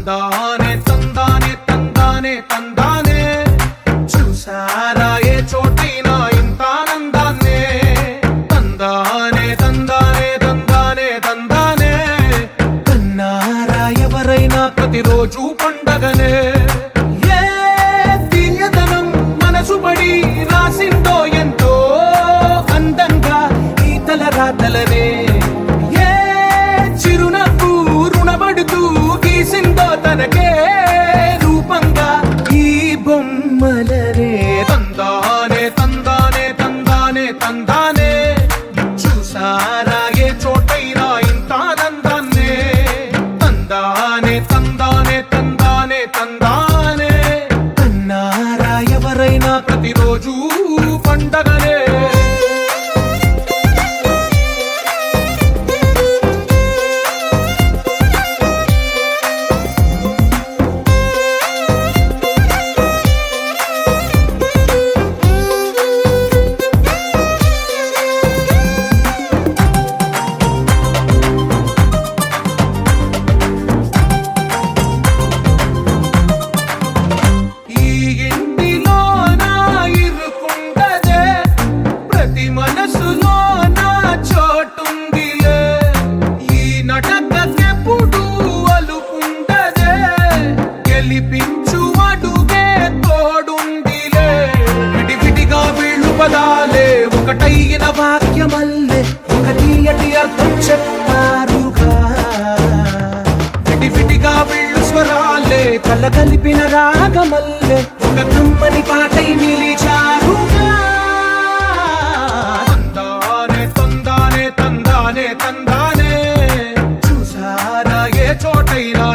తందానే తందానే తందానే తందానే చూసారా ఏ చోటైనా ఇంత ఆనందాన్నే తందానే తందానే తందానే తందానే కన్నారా ఎవరైనా ప్రతిరోజు పండగనే ఏ తీయదనం మనసు పడి రాసిందో ఎంతో అందంగా ఈ తలరాతలనే ఏ చిరునవ్వు రుణపడుతూ గీసిందో తనకే రూపంగా ఈ బొమ్మలనే తందానే తందానే తందానే తందానే చూసారా ఏ చోటైనా ఇంత ఆనందాన్నే తందానే తందానే తందానే తందానే కన్నారా ఎవరైనా ప్రతిరోజు పండగనే మనసులో నా చోటుందిలే ఈ నటకెప్పుడు అలుపుండదే గెలిపించు అడుగే తోడుందిలే విడివిడిగా వీళ్ళు పదాలే ఒకటైన వాక్యమల్లే ఒక తీయటి అర్థం చెప్పారుగా విడివిడిగా వీళ్ళు స్వరాలే కలగలిపిన రాగమల్లే ఒక కమ్మని పాటై నిలిచారుగా తందానే చూసారా ఏ చోటైనా